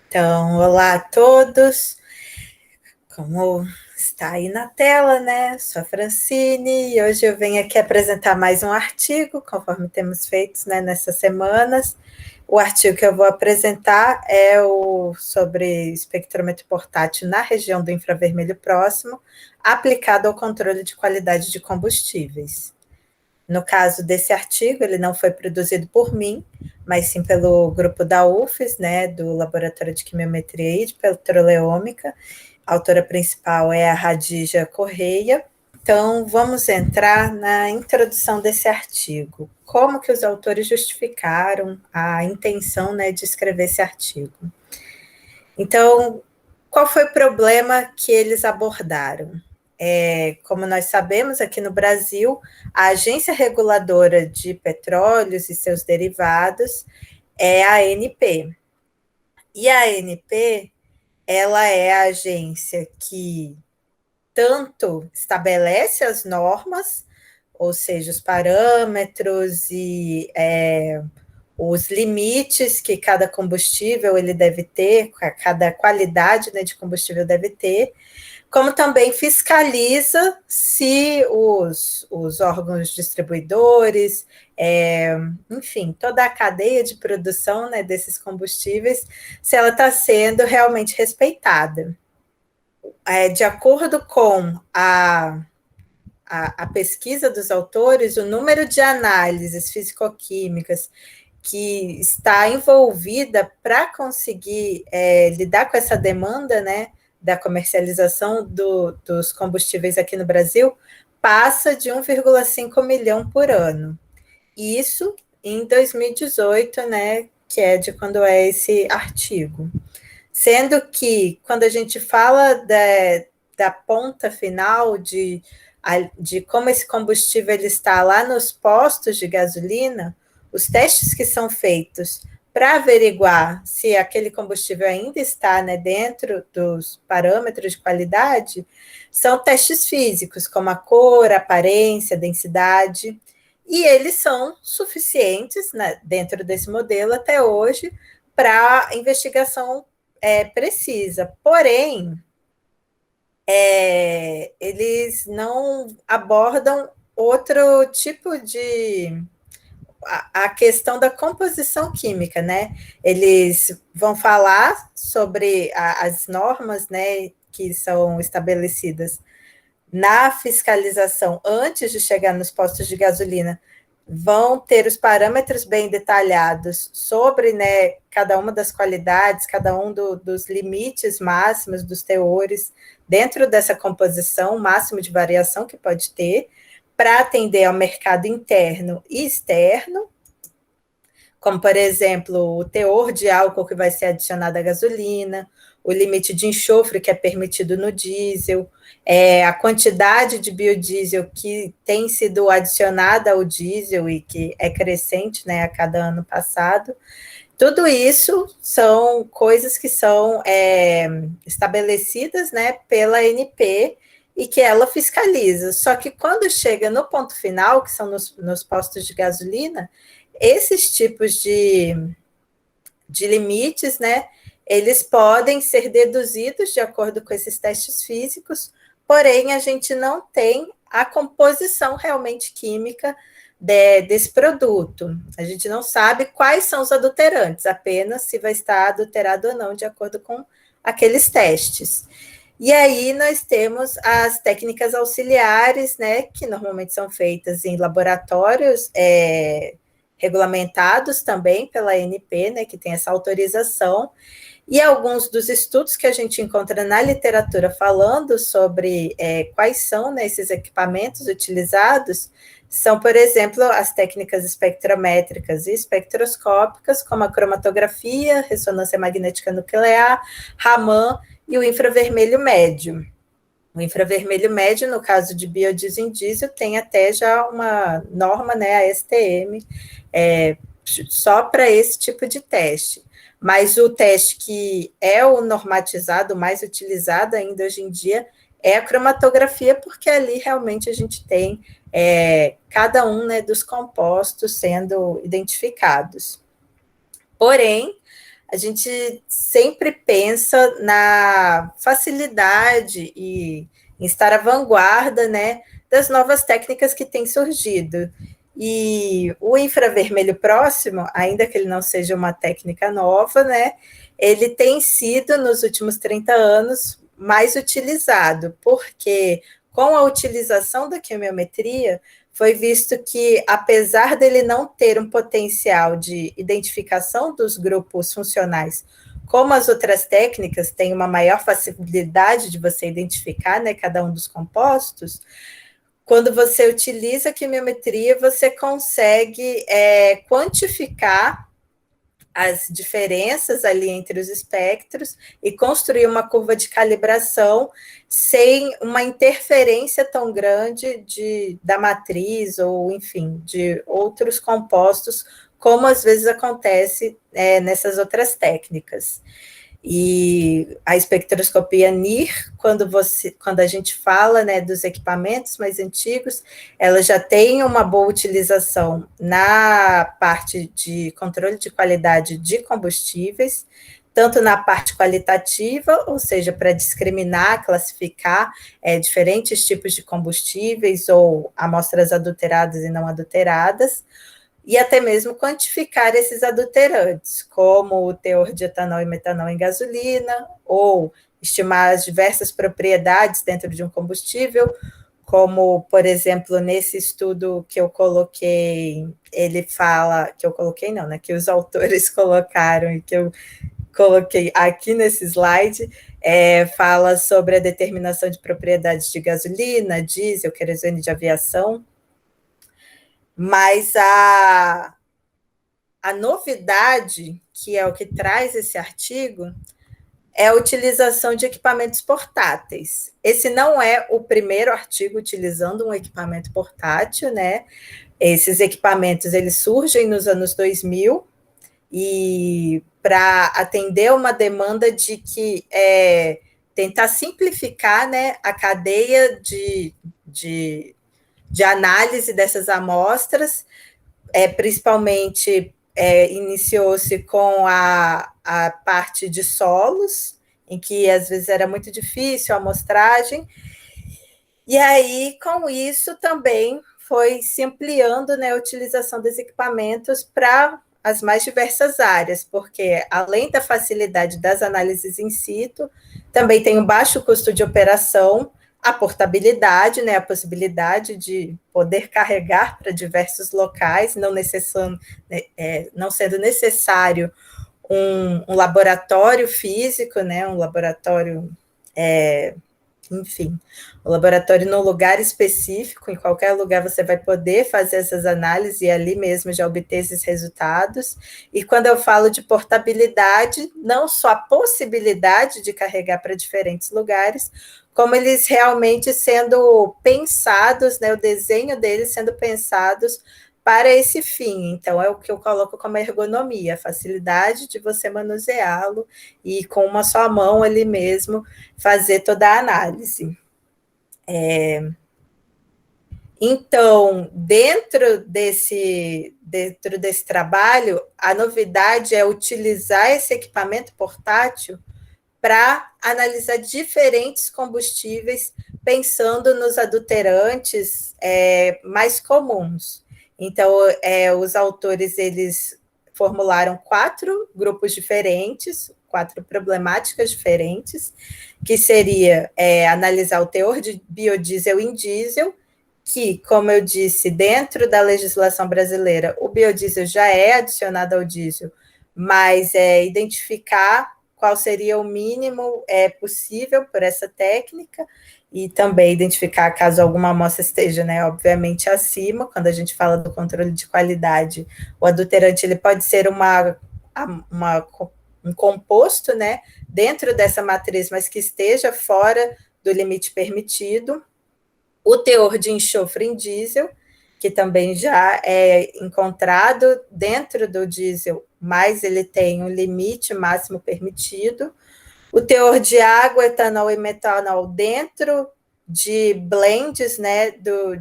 Então, olá a todos. Como está aí na tela, né? Sou a Francine e hoje eu venho aqui apresentar mais um artigo, conforme temos feito, né, nessas semanas. O artigo que eu vou apresentar é o sobre espectrômetro portátil na região do infravermelho próximo, aplicado ao controle de qualidade de combustíveis. No caso desse artigo, ele não foi produzido por mim, mas sim pelo grupo da UFES, né, do Laboratório de Quimiometria e de Petroleômica. A autora principal é a Radija Correia. Então, vamos entrar na introdução desse artigo. Como que os autores justificaram a intenção, né, de escrever esse artigo? Então, qual foi o problema que eles abordaram? Como nós sabemos, aqui no Brasil, a Agência Reguladora de Petróleos e seus derivados é a ANP. E a ANP, ela é a agência que tanto estabelece as normas, ou seja, os parâmetros e os limites que cada combustível ele deve ter, cada qualidade, né, de combustível deve ter, como também fiscaliza se os órgãos distribuidores, enfim, toda a cadeia de produção, né, desses combustíveis, se ela está sendo realmente respeitada. De acordo com a pesquisa dos autores, o número de análises físico-químicas que está envolvida para conseguir lidar com essa demanda, né, da comercialização dos combustíveis aqui no Brasil passa de 1,5 milhão por ano. Isso em 2018, né, que é de quando é esse artigo. Sendo que, quando a gente fala da ponta final de como esse combustível ele está lá nos postos de gasolina, os testes que são feitos para averiguar se aquele combustível ainda está, né, dentro dos parâmetros de qualidade, são testes físicos, como a cor, a aparência, a densidade, e eles são suficientes, né, dentro desse modelo até hoje para investigação precisa. Porém, eles não abordam outro tipo de a questão da composição química, né? Eles vão falar sobre as normas, né, que são estabelecidas na fiscalização antes de chegar nos postos de gasolina, vão ter os parâmetros bem detalhados sobre, né, cada uma das qualidades, cada um dos limites máximos dos teores dentro dessa composição, o máximo de variação que pode ter, para atender ao mercado interno e externo, como, por exemplo, o teor de álcool que vai ser adicionado à gasolina, o limite de enxofre que é permitido no diesel, a quantidade de biodiesel que tem sido adicionada ao diesel e que é crescente, né, a cada ano passado. Tudo isso são coisas que são estabelecidas, né, pela ANP e que ela fiscaliza. Só que quando chega no ponto final, que são nos postos de gasolina, esses tipos de limites, né, eles podem ser deduzidos de acordo com esses testes físicos, porém a gente não tem a composição realmente química desse produto. A gente não sabe quais são os adulterantes, apenas se vai estar adulterado ou não, de acordo com aqueles testes. E aí nós temos as técnicas auxiliares, né, que normalmente são feitas em laboratórios regulamentados também pela ANP, né, que tem essa autorização, e alguns dos estudos que a gente encontra na literatura falando sobre quais são, né, esses equipamentos utilizados, são, por exemplo, as técnicas espectrométricas e espectroscópicas, como a cromatografia, ressonância magnética nuclear, Raman e o infravermelho médio. O infravermelho médio, no caso de biodiesel em diesel, tem até já uma norma, né, a STM, só para esse tipo de teste. Mas o teste que é o normatizado, mais utilizado ainda hoje em dia, é a cromatografia, porque ali realmente a gente tem cada um, né, dos compostos sendo identificados. Porém, a gente sempre pensa na facilidade e em estar à vanguarda, né, das novas técnicas que têm surgido. E o infravermelho próximo, ainda que ele não seja uma técnica nova, né, ele tem sido, nos últimos 30 anos, mais utilizado, porque com a utilização da quimiometria, foi visto que, apesar dele não ter um potencial de identificação dos grupos funcionais, como as outras técnicas têm uma maior facilidade de você identificar, né, cada um dos compostos, quando você utiliza a quimiometria, você consegue quantificar as diferenças ali entre os espectros e construir uma curva de calibração sem uma interferência tão grande da matriz ou, enfim, de outros compostos, como às vezes acontece nessas outras técnicas. E a espectroscopia NIR, quando a gente fala, né, dos equipamentos mais antigos, ela já tem uma boa utilização na parte de controle de qualidade de combustíveis, tanto na parte qualitativa, ou seja, para discriminar, classificar diferentes tipos de combustíveis ou amostras adulteradas e não adulteradas, e até mesmo quantificar esses adulterantes, como o teor de etanol e metanol em gasolina, ou estimar as diversas propriedades dentro de um combustível, como, por exemplo, nesse estudo que eu coloquei, ele fala, que eu coloquei não, né, que os autores colocaram e que eu coloquei aqui nesse slide, fala sobre a determinação de propriedades de gasolina, diesel, querosene de aviação, mas a novidade, que é o que traz esse artigo, é a utilização de equipamentos portáteis. Esse não é o primeiro artigo utilizando um equipamento portátil, né? Esses equipamentos, eles surgem nos anos 2000 e para atender uma demanda de que tentar simplificar, né, a cadeia de análise dessas amostras, principalmente iniciou-se com a parte de solos, em que às vezes era muito difícil a amostragem, e aí com isso também foi se ampliando, né, a utilização dos equipamentos para as mais diversas áreas, porque além da facilidade das análises in situ, também tem um baixo custo de operação, a portabilidade, né, a possibilidade de poder carregar para diversos locais, não sendo necessário um laboratório físico, né, um laboratório, enfim, um laboratório num lugar específico, em qualquer lugar você vai poder fazer essas análises e ali mesmo já obter esses resultados. E quando eu falo de portabilidade, não só a possibilidade de carregar para diferentes lugares, como eles realmente sendo pensados, né, o desenho deles sendo pensados para esse fim. Então, é o que eu coloco como ergonomia, a facilidade de você manuseá-lo e com uma só mão ali mesmo fazer toda a análise. Então, dentro desse trabalho, a novidade é utilizar esse equipamento portátil para analisar diferentes combustíveis, pensando nos adulterantes mais comuns. Então, os autores, eles formularam 4 grupos diferentes, 4 problemáticas diferentes, que seria analisar o teor de biodiesel em diesel, que, como eu disse, dentro da legislação brasileira, o biodiesel já é adicionado ao diesel, mas identificar qual seria o mínimo possível por essa técnica, e também identificar caso alguma amostra esteja, né, obviamente, acima. Quando a gente fala do controle de qualidade, o adulterante ele pode ser um composto, né, dentro dessa matriz, mas que esteja fora do limite permitido. O teor de enxofre em diesel, que também já é encontrado dentro do diesel, mas ele tem um limite máximo permitido. O teor de água, etanol e metanol dentro de blends, né,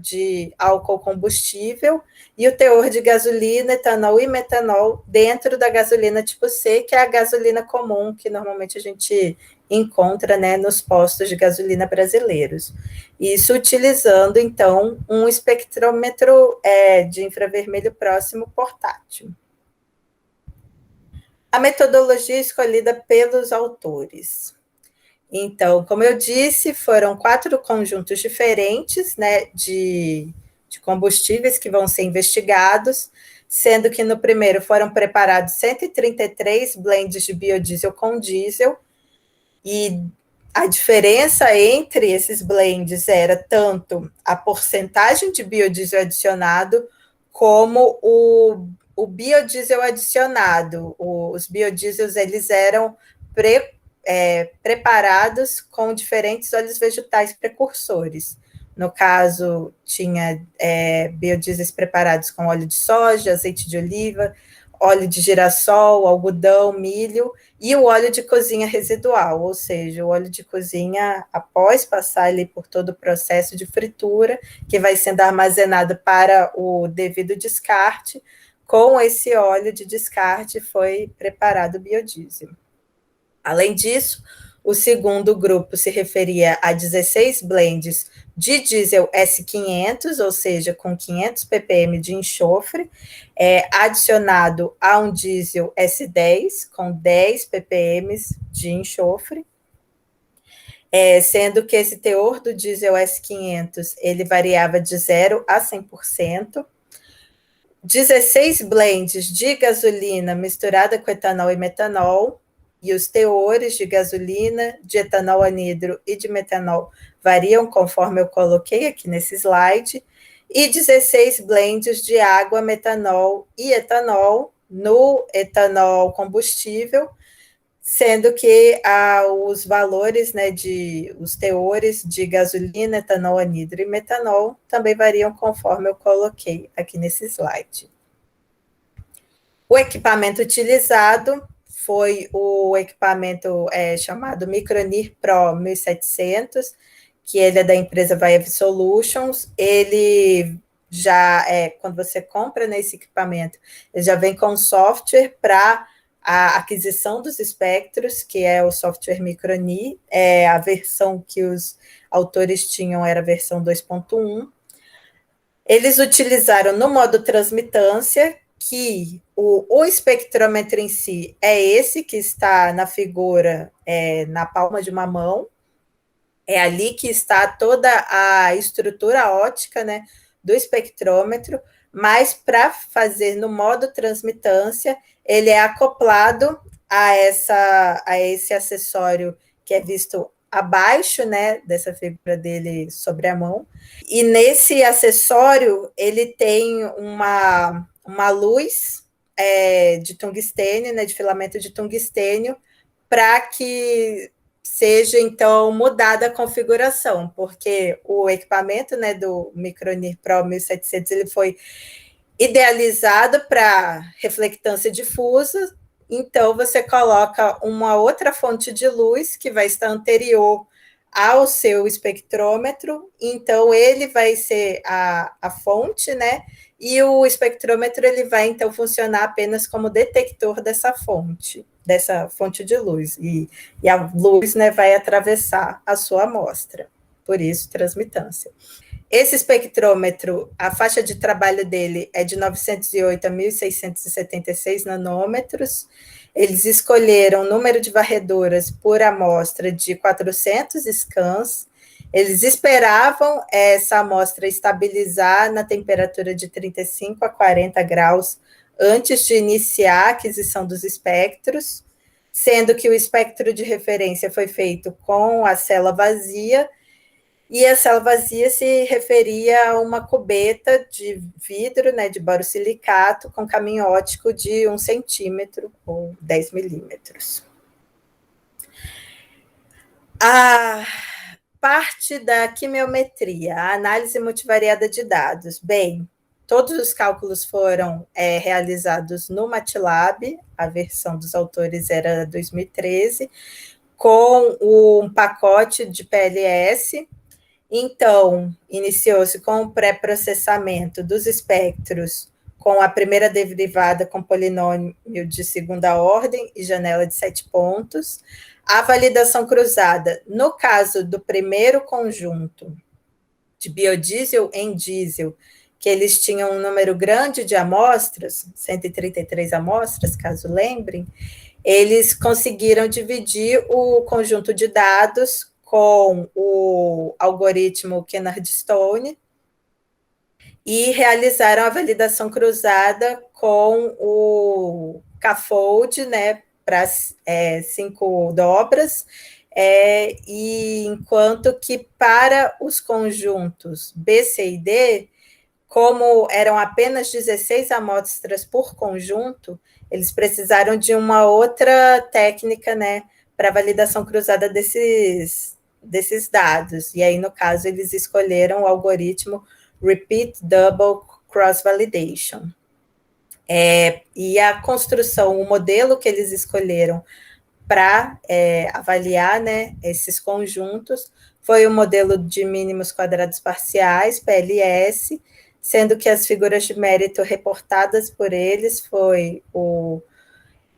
de álcool combustível e o teor de gasolina, etanol e metanol dentro da gasolina tipo C, que é a gasolina comum que normalmente a gente encontra, né, nos postos de gasolina brasileiros. Isso utilizando, então, um espectrômetro de infravermelho próximo portátil. A metodologia escolhida pelos autores. Então, como eu disse, foram 4 conjuntos diferentes, né, de combustíveis que vão ser investigados, sendo que no primeiro foram preparados 133 blends de biodiesel com diesel, e a diferença entre esses blends era tanto a porcentagem de biodiesel adicionado, como o biodiesel adicionado. Os biodiesels, eles eram preparados com diferentes óleos vegetais precursores. No caso, tinha biodiesels preparados com óleo de soja, azeite de oliva, óleo de girassol, algodão, milho e o óleo de cozinha residual, ou seja, o óleo de cozinha após passar ali por todo o processo de fritura, que vai sendo armazenado para o devido descarte. Com esse óleo de descarte foi preparado o biodiesel. Além disso, o segundo grupo se referia a 16 blends de diesel S500, ou seja, com 500 ppm de enxofre, adicionado a um diesel S10, com 10 ppm de enxofre, sendo que esse teor do diesel S500 ele variava de 0 a 100%. 16 blends de gasolina misturada com etanol e metanol, e os teores de gasolina, de etanol anidro e de metanol variam conforme eu coloquei aqui nesse slide, e 16 blends de água, metanol e etanol no etanol combustível, sendo que os valores, né, os teores de gasolina, etanol anidro e metanol também variam conforme eu coloquei aqui nesse slide. O equipamento utilizado foi o equipamento chamado Micronir Pro 1700, que ele é da empresa Viave Solutions. Ele já, quando você compra nesse equipamento, ele já vem com software para a aquisição dos espectros, que é o software Micronir. A versão que os autores tinham era a versão 2.1. Eles utilizaram no modo transmitância, que o espectrômetro em si é esse que está na figura, na palma de uma mão. É ali que está toda a estrutura óptica, né, do espectrômetro, mas para fazer no modo transmitância, ele é acoplado a esse acessório que é visto abaixo, né, dessa figura dele sobre a mão. E nesse acessório, ele tem uma luz de tungstênio, né, de filamento de tungstênio, para que seja, então, mudada a configuração, porque o equipamento, né, do Micronir Pro 1700, ele foi idealizado para reflectância difusa, então você coloca uma outra fonte de luz que vai estar anterior ao seu espectrômetro, então ele vai ser a fonte, né? E o espectrômetro ele vai então funcionar apenas como detector dessa fonte de luz, e a luz, né, vai atravessar a sua amostra, por isso transmitância. Esse espectrômetro, a faixa de trabalho dele é de 908 a 1.676 nanômetros. Eles escolheram o número de varredoras por amostra de 400 scans. Eles esperavam essa amostra estabilizar na temperatura de 35 a 40 graus antes de iniciar a aquisição dos espectros, sendo que o espectro de referência foi feito com a célula vazia, e a célula vazia se referia a uma cubeta de vidro, né, de borosilicato, com caminho óptico de 1 centímetro ou 10 milímetros. A parte da quimiometria, a análise multivariada de dados. Bem, todos os cálculos foram realizados no MATLAB, a versão dos autores era 2013, com um pacote de PLS, Então, iniciou-se com o pré-processamento dos espectros com a primeira derivada com polinômio de segunda ordem e janela de 7 pontos. A validação cruzada, no caso do primeiro conjunto de biodiesel em diesel, que eles tinham um número grande de amostras, 133 amostras, caso lembrem, eles conseguiram dividir o conjunto de dados com o algoritmo Kennard-Stone e realizaram a validação cruzada com o CAFOLD, né, para 5 dobras, e enquanto que para os conjuntos B, C e D, como eram apenas 16 amostras por conjunto, eles precisaram de uma outra técnica, né, para validação cruzada desses dados. E aí, no caso, eles escolheram o algoritmo Repeat Double Cross Validation. E a construção, o modelo que eles escolheram para avaliar, né, esses conjuntos foi o modelo de mínimos quadrados parciais, PLS, sendo que as figuras de mérito reportadas por eles foi o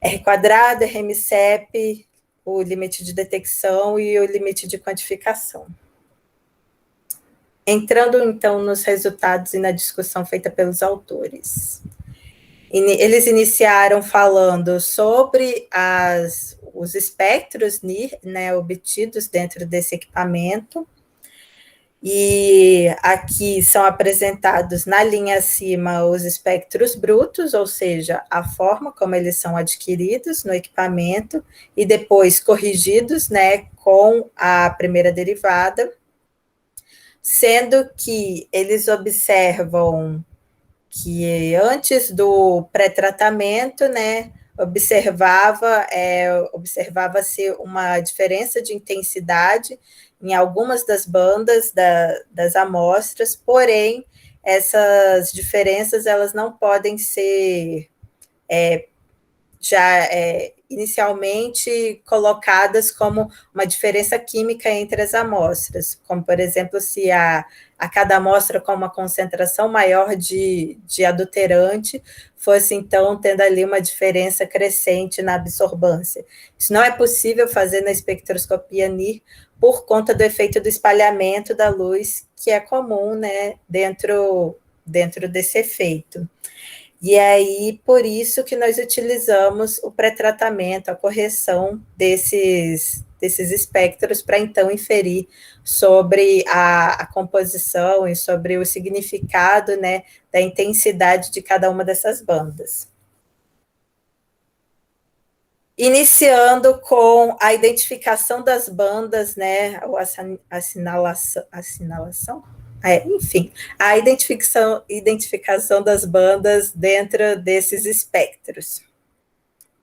R quadrado, RMCEP, o limite de detecção e o limite de quantificação. Entrando, então, nos resultados e na discussão feita pelos autores. Eles iniciaram falando sobre os espectros NIR, né, obtidos dentro desse equipamento, e aqui são apresentados na linha acima os espectros brutos, ou seja, a forma como eles são adquiridos no equipamento, e depois corrigidos, né, com a primeira derivada, sendo que eles observam que antes do pré-tratamento, né, observava-se uma diferença de intensidade em algumas das bandas das amostras, porém, essas diferenças elas não podem ser inicialmente colocadas como uma diferença química entre as amostras, como, por exemplo, se a cada amostra com uma concentração maior de adulterante fosse, então, tendo ali uma diferença crescente na absorbância. Isso não é possível fazer na espectroscopia NIR por conta do efeito do espalhamento da luz, que é comum, né, dentro desse efeito. E aí, por isso que nós utilizamos o pré-tratamento, a correção desses espectros, para então inferir sobre a composição e sobre o significado, né, da intensidade de cada uma dessas bandas. Iniciando com a identificação das bandas, né, ou assinalação? Enfim, a identificação das bandas dentro desses espectros.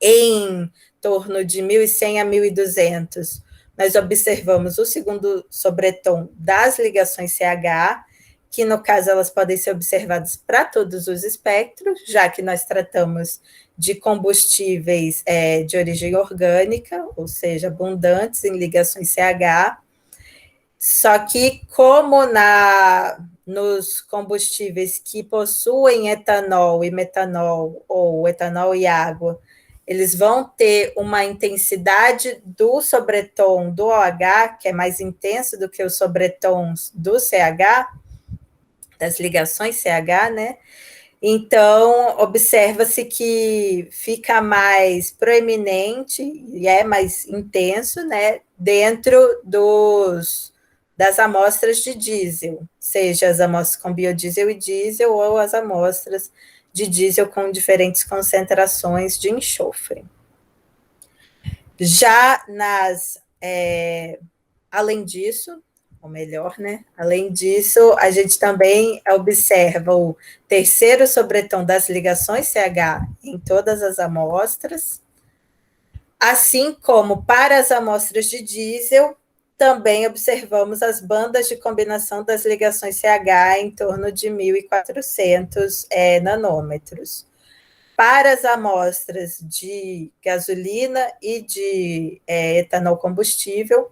Em torno de 1100 a 1200, nós observamos o segundo sobretom das ligações CH, que no caso elas podem ser observadas para todos os espectros, já que nós tratamos de combustíveis de origem orgânica, ou seja, abundantes em ligações CH, só que como nos combustíveis que possuem etanol e metanol, ou etanol e água, eles vão ter uma intensidade do sobretom do OH, que é mais intenso do que os sobretons do CH, das ligações CH, né? Então, observa-se que fica mais proeminente e é mais intenso, né, dentro das amostras de diesel, seja as amostras com biodiesel e diesel ou as amostras de diesel com diferentes concentrações de enxofre. Já além disso, ou melhor, né? Além disso, a gente também observa o terceiro sobretom das ligações CH em todas as amostras, assim como para as amostras de diesel, também observamos as bandas de combinação das ligações CH em torno de 1.400 nanômetros. Para as amostras de gasolina e de etanol combustível,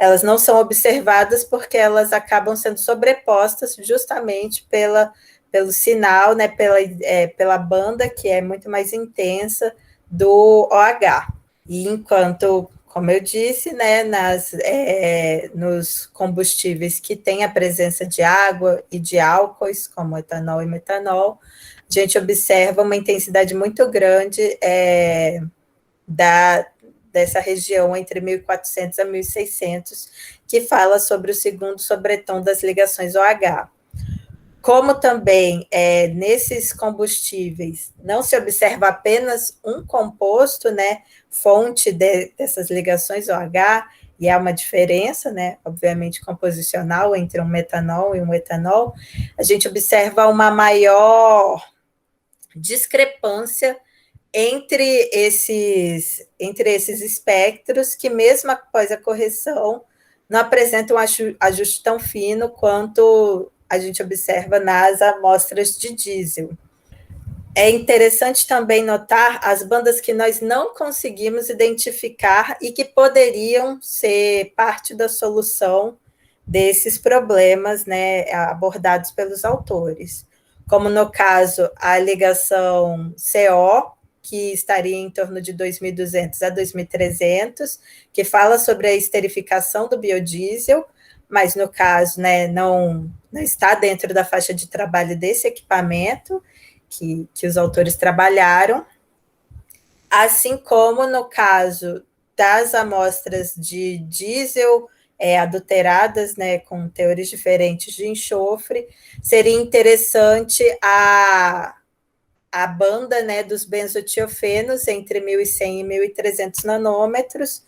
elas não são observadas porque elas acabam sendo sobrepostas justamente pelo sinal, né, pela banda, que é muito mais intensa do OH. E enquanto, como eu disse, né, nos combustíveis que têm a presença de água e de álcoois, como etanol e metanol, a gente observa uma intensidade muito grande dessa região entre 1.400 a 1.600, que fala sobre o segundo sobretom das ligações OH. Como também nesses combustíveis não se observa apenas um composto, né, fonte dessas ligações OH, e há uma diferença, né, obviamente composicional entre um metanol e um etanol, a gente observa uma maior discrepância entre esses espectros, que mesmo após a correção, não apresentam um ajuste tão fino quanto a gente observa nas amostras de diesel. É interessante também notar as bandas que nós não conseguimos identificar e que poderiam ser parte da solução desses problemas, né, abordados pelos autores, como no caso a ligação CO, que estaria em torno de 2.200 a 2.300, que fala sobre a esterificação do biodiesel, mas no caso, né, não está dentro da faixa de trabalho desse equipamento que os autores trabalharam, assim como no caso das amostras de diesel adulteradas, né, com teores diferentes de enxofre, seria interessante a banda, né, dos benzotiofenos entre 1.100 e 1.300 nanômetros,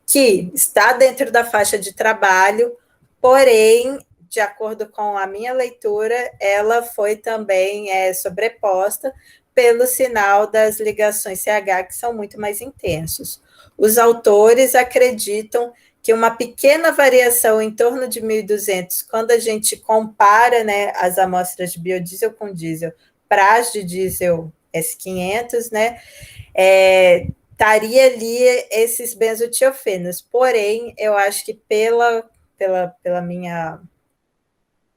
que está dentro da faixa de trabalho, porém, de acordo com a minha leitura, ela foi também sobreposta pelo sinal das ligações CH, que são muito mais intensos. Os autores acreditam que uma pequena variação em torno de 1.200, quando a gente compara, né, as amostras de biodiesel com diesel para as de diesel S500, né, estaria ali esses benzotiofenos. Porém, eu acho que pela minha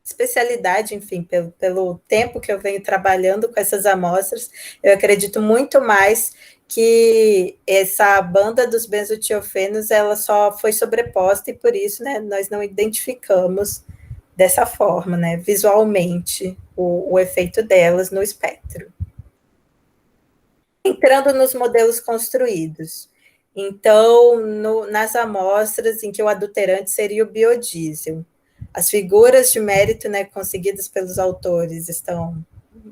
especialidade, enfim, pelo tempo que eu venho trabalhando com essas amostras, eu acredito muito mais que essa banda dos benzotiofenos, ela só foi sobreposta e por isso, né, nós não identificamos dessa forma, né, visualmente, o efeito delas no espectro. Entrando nos modelos construídos. Então, nas amostras em que o adulterante seria o biodiesel, as figuras de mérito, né, conseguidas pelos autores estão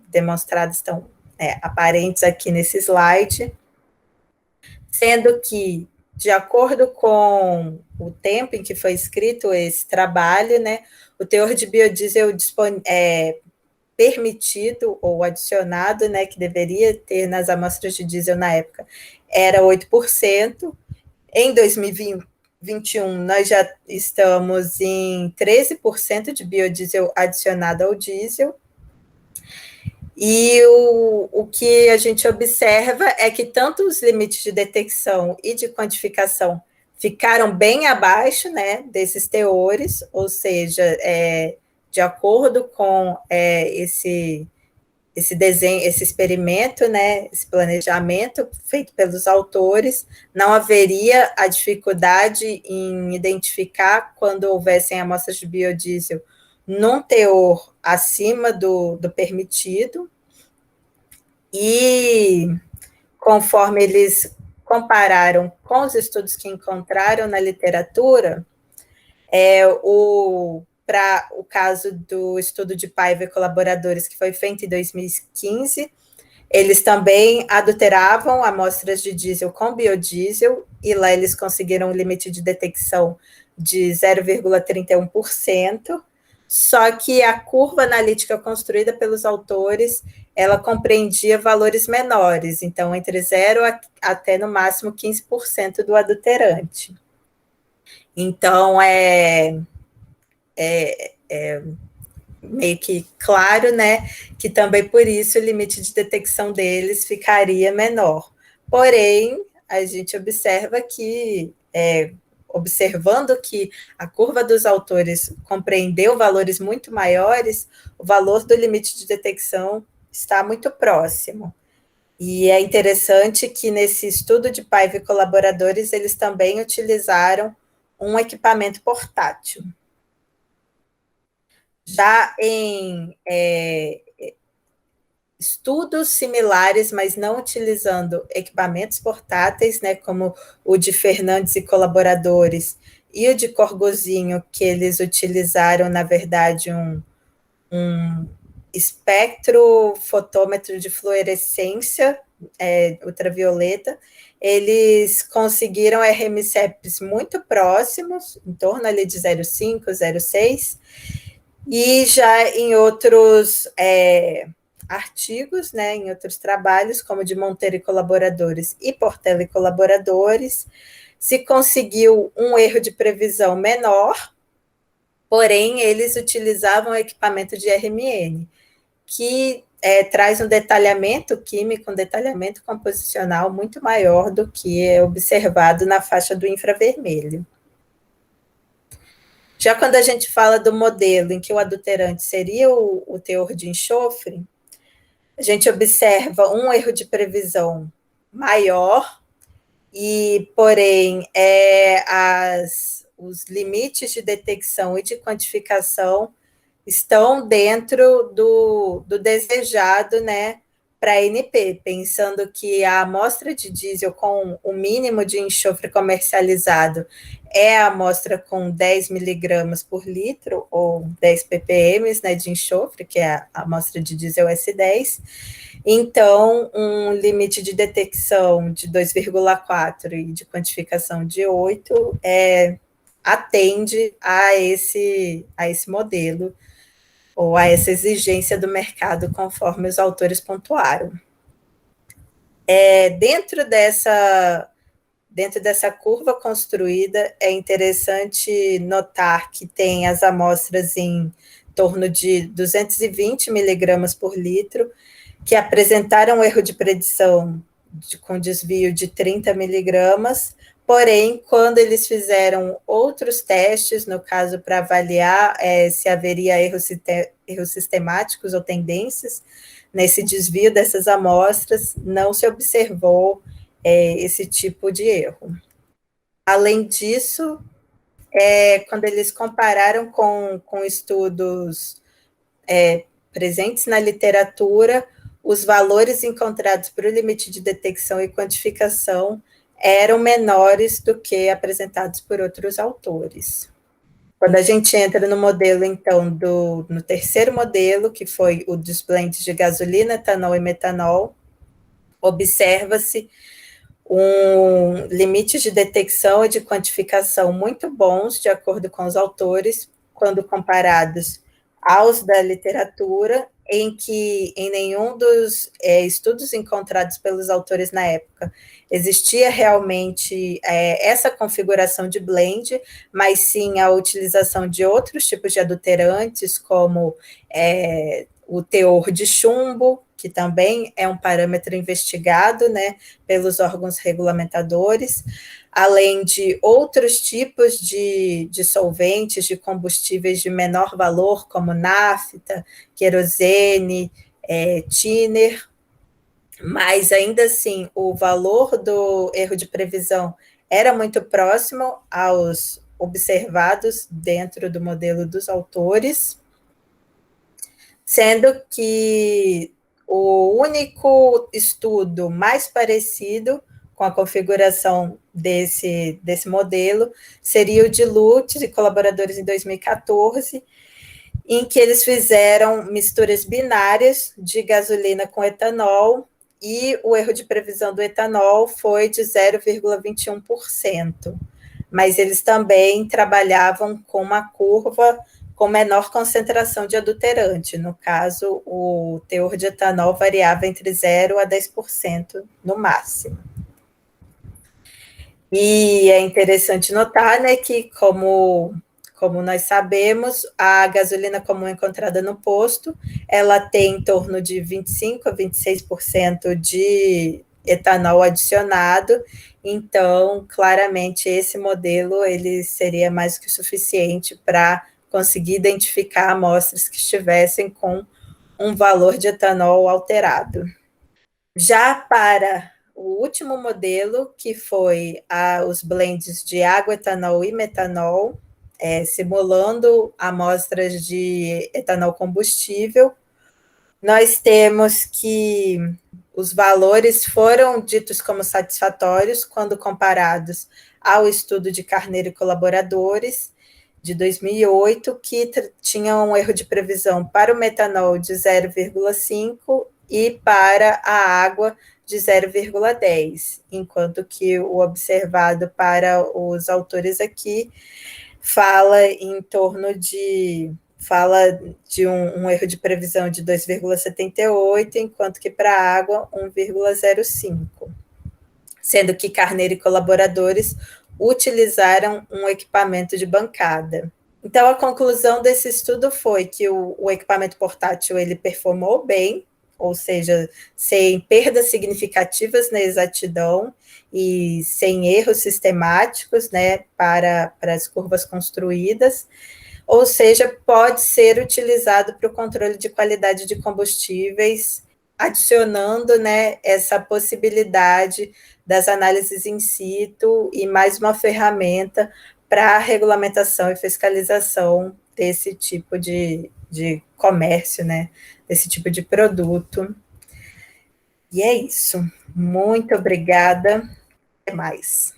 demonstradas, estão aparentes aqui nesse slide, sendo que, de acordo com o tempo em que foi escrito esse trabalho, né, o teor de biodiesel permitido ou adicionado, né, que deveria ter nas amostras de diesel na época, era 8%. Em 2021, nós já estamos em 13% de biodiesel adicionado ao diesel. E o que a gente observa é que tanto os limites de detecção e de quantificação ficaram bem abaixo, né, desses teores, ou seja, de acordo com esse desenho, esse experimento, né, esse planejamento feito pelos autores, não haveria a dificuldade em identificar quando houvessem amostras de biodiesel num teor acima do permitido, e conforme eles compararam com os estudos que encontraram na literatura, para o caso do estudo de Paiva e colaboradores, que foi feito em 2015, eles também adulteravam amostras de diesel com biodiesel, e lá eles conseguiram um limite de detecção de 0,31%, só que a curva analítica construída pelos autores, ela compreendia valores menores, então entre 0 até no máximo 15% do adulterante. Então, meio que claro, né, que também por isso o limite de detecção deles ficaria menor. Porém, a gente observa que observando que a curva dos autores compreendeu valores muito maiores, o valor do limite de detecção está muito próximo. E é interessante que nesse estudo de Paiva e colaboradores, eles também utilizaram um equipamento portátil. Já em estudos similares, mas não utilizando equipamentos portáteis, né, como o de Fernandes e colaboradores, e o de Corgozinho, que eles utilizaram, na verdade, um espectrofotômetro de fluorescência ultravioleta, eles conseguiram RMSEPs muito próximos, em torno ali de 0,5, 0,6, e já em outros artigos, né, em outros trabalhos, como de Monteiro e colaboradores e Portela e colaboradores, se conseguiu um erro de previsão menor, porém eles utilizavam equipamento de RMN, que traz um detalhamento químico, um detalhamento composicional muito maior do que é observado na faixa do infravermelho. Já quando a gente fala do modelo em que o adulterante seria o teor de enxofre, a gente observa um erro de previsão maior, e, porém, os limites de detecção e de quantificação estão dentro do desejado, né, para a NP, pensando que a amostra de diesel com o mínimo de enxofre comercializado é a amostra com 10 miligramas por litro, ou 10 ppm, né, de enxofre, que é a amostra de diesel S10. Então, um limite de detecção de 2,4 e de quantificação de 8 atende a esse modelo, ou a essa exigência do mercado, conforme os autores pontuaram. Dentro dessa curva construída, é interessante notar que tem as amostras em torno de 220 miligramas por litro, que apresentaram um erro de predição com desvio de 30 miligramas, porém, quando eles fizeram outros testes, no caso, para avaliar se haveria erros sistemáticos ou tendências nesse desvio dessas amostras, não se observou esse tipo de erro. Além disso, quando eles compararam com estudos presentes na literatura, os valores encontrados para o limite de detecção e quantificação eram menores do que apresentados por outros autores. Quando a gente entra no modelo, então, no terceiro modelo, que foi o dos blends de gasolina, etanol e metanol, observa-se um limite de detecção e de quantificação muito bons, de acordo com os autores, quando comparados aos da literatura, em que em nenhum dos estudos encontrados pelos autores na época existia realmente essa configuração de blend, mas sim a utilização de outros tipos de adulterantes, como o teor de chumbo, que também é um parâmetro investigado, né, pelos órgãos regulamentadores, além de outros tipos de solventes, de combustíveis de menor valor, como nafta, querosene, thinner, mas ainda assim o valor do erro de previsão era muito próximo aos observados dentro do modelo dos autores, sendo que o único estudo mais parecido com a configuração desse modelo seria o de Lutz e colaboradores em 2014, em que eles fizeram misturas binárias de gasolina com etanol, e o erro de previsão do etanol foi de 0,21%. Mas eles também trabalhavam com uma curva com menor concentração de adulterante. No caso, o teor de etanol variava entre 0% a 10% no máximo. E é interessante notar, né, que como nós sabemos, a gasolina comum encontrada no posto, ela tem em torno de 25% a 26% de etanol adicionado. Então, claramente, esse modelo ele seria mais que o suficiente para conseguir identificar amostras que estivessem com um valor de etanol alterado. Já para o último modelo, que foi os blends de água, etanol e metanol, simulando amostras de etanol combustível, nós temos que os valores foram ditos como satisfatórios quando comparados ao estudo de Carneiro e colaboradores de 2008, que tinha um erro de previsão para o metanol de 0,5 e para a água de 0,10, enquanto que o observado para os autores aqui fala de um erro de previsão de 2,78, enquanto que para a água 1,05, sendo que Carneiro e colaboradores utilizaram um equipamento de bancada. Então, a conclusão desse estudo foi que o equipamento portátil ele performou bem, ou seja, sem perdas significativas na exatidão e sem erros sistemáticos, né, para as curvas construídas, ou seja, pode ser utilizado para o controle de qualidade de combustíveis, adicionando, né, essa possibilidade das análises in situ e mais uma ferramenta para a regulamentação e fiscalização desse tipo de comércio, né, desse tipo de produto. E é isso. Muito obrigada. Até mais.